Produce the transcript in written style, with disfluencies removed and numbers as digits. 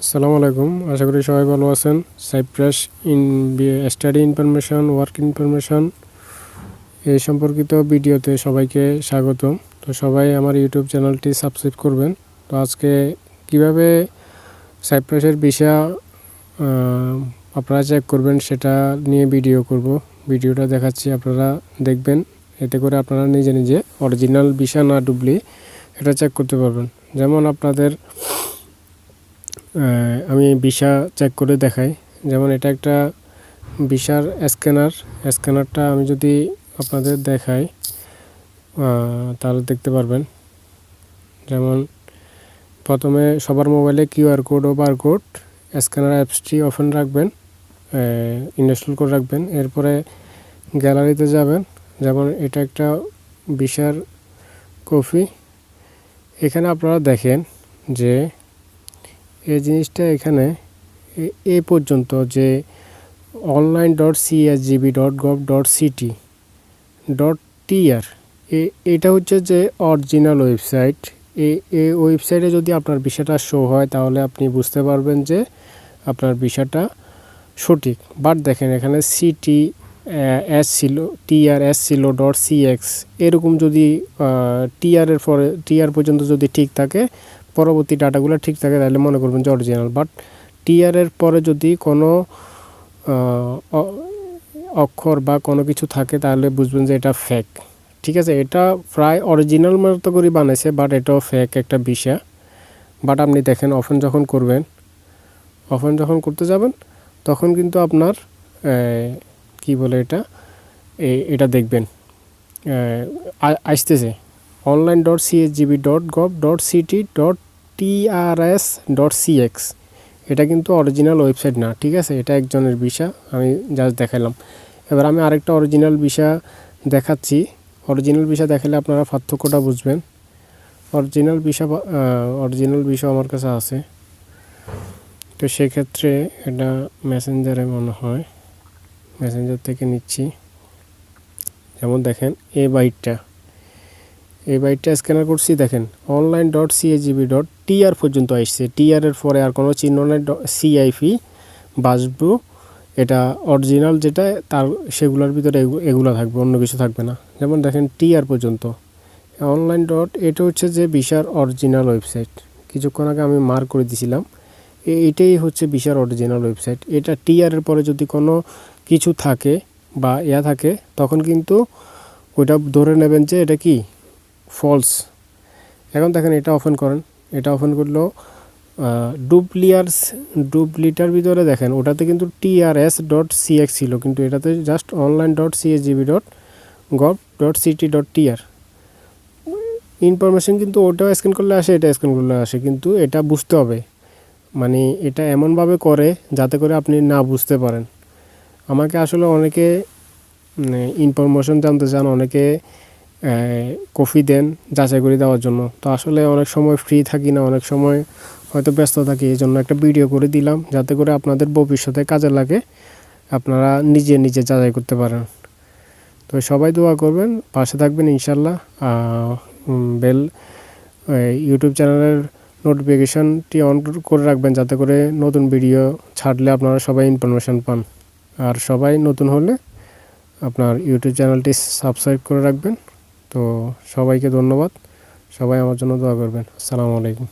আসসালামু আলাইকুম। আশা করি সবাই ভালো আছেন। Cyprus study information, work information এই সম্পর্কিত ভিডিওতে সবাইকে স্বাগতম। তো সবাই আমার ইউটিউব চ্যানেলটি সাবস্ক্রাইব করবেন। তো আজকে কিভাবে সাইপ্রাসের ভিসা আপনারা চেক করবেন সেটা নিয়ে ভিডিও করব। ভিডিওটা দেখাচ্ছি, আপনারা দেখবেন। এতে করে আপনারা নিজে নিজে অরিজিনাল ভিসা না ডুবলি এটা চেক করতে পারবেন। যেমন আপনাদের আমি ভিসা চেক করে দেখাই। যেমন এটা একটা ভিসার স্ক্যানারটা আমি যদি আপনাদের দেখাই তাহলে দেখতে পারবেন। যেমন প্রথমে সবার মোবাইলে কিউআর কোড ও বারকোড স্ক্যানার অ্যাপসটি ওপেন রাখবেন, ইনস্টল করে রাখবেন। এরপরে গ্যালারিতে যাবেন। যেমন এটা একটা ভিসার কপি। এখানে আপনারা দেখেন যে এই জিনিসটা এখানে এ পর্যন্ত যে online.csgb.gov.ct.tr এটা হচ্ছে যে অরিজিনাল ওয়েবসাইট। এই ওয়েবসাইটে যদি আপনার ভিসাটা শো হয় তাহলে আপনি বুঝতে পারবেন যে আপনার ভিসাটা সঠিক। বাট দেখেন এখানে CTS ছিল, TRS ছিল .cx, এরকম যদি টিআর পর্যন্ত যদি ঠিক থাকে, পরবর্তী ডাটাগুলো ঠিক থাকে, তাহলে মনে করবেন যে অরিজিনাল। বাট টিআরের পরে যদি কোনো অক্ষর বা কোনো কিছু থাকে তাহলে বুঝবেন যে এটা ফেক। ঠিক আছে, এটা প্রায় অরিজিনাল মতো করে বানাইছে, বাট এটাও ফেক একটা ভিসা। বাট আপনি দেখেন ওপেন যখন করতে যাবেন তখন কিন্তু আপনার কি বলে এটা দেখবেন আসতেছে online.csgb.gov.ct.trs.cx। এটা কিন্তু অরিজিনাল ওয়েবসাইট না। ঠিক আছে, এটা একজনের ভিসা, আমি জাস্ট দেখালাম। এবার আমি আরেকটা অরিজিনাল ভিসা দেখাচ্ছি। অরিজিনাল ভিসা দেখালে আপনারা পার্থক্যটা বুঝবেন। অরিজিনাল ভিসা আমার কাছে আছে। তো সেক্ষেত্রে এটা মেসেঞ্জারে মনে হয়, মেসেঞ্জার থেকে নিচ্ছি। যেমন দেখেন এই বাইটটা স্ক্যানার করছি। দেখেন online.csgb.tr পর্যন্ত আসছে। টিআর এর পরে আর কোনো চিহ্ন নেই। CIP বাসবু, এটা অরিজিনাল যেটা তার সেগুলোর ভিতরে এগুলো থাকবে, অন্য কিছু থাকবে না। যেমন দেখেন টিআর পর্যন্ত এটা হচ্ছে যে ভিসার অরিজিনাল ওয়েবসাইট। কিছুক্ষণ আগে আমি মার্ক করে দিয়েছিলাম, এইটাই হচ্ছে ভিসার অরিজিনাল ওয়েবসাইট। এটা টিআর এর পরে যদি কোনো কিছু থাকে বা থাকে তখন কিন্তু ওইটা ধরে নেবেন যে এটা কি ফলস। এখন দেখেন এটা ওপেন করেন। এটা ওপেন করলেও ডুপ্লিটার ভিতরে দেখেন ওটাতে কিন্তু TRS.cx ছিল, কিন্তু এটাতে জাস্ট online.csgb.gov.ct.tr ইনফরমেশন। কিন্তু ওটাও স্ক্যান করলে আসে, এটা স্ক্যান করলে আসে। কিন্তু এটা বুঝতে হবে, মানে এটা এমনভাবে করে যাতে করে আপনি না বুঝতে পারেন। আমাকে আসলে অনেকে ইনফরমেশন জানতে চান, অনেকে কপি দেন যাচাই করে দেওয়ার জন্য। তো আসলে অনেক সময় ফ্রি থাকি না, অনেক সময় হয়তো ব্যস্ত থাকি। এই জন্য একটা ভিডিও করে দিলাম যাতে করে আপনাদের ভবিষ্যতে কাজে লাগে, আপনারা নিজে যাচাই করতে পারেন। তো সবাই দোয়া করবেন, পাশে থাকবেন ইনশাল্লাহ। ইউটিউব চ্যানেলের নোটিফিকেশানটি অন করে রাখবেন যাতে করে নতুন ভিডিও ছাড়লে আপনারা সবাই ইনফরমেশান পান। আর সবাই নতুন হলে আপনার ইউটিউব চ্যানেলটি সাবস্ক্রাইব করে রাখবেন। তো সবাইকে ধন্যবাদ। সবাই আমার জন্য দোয়া করবেন। আসসালামু আলাইকুম।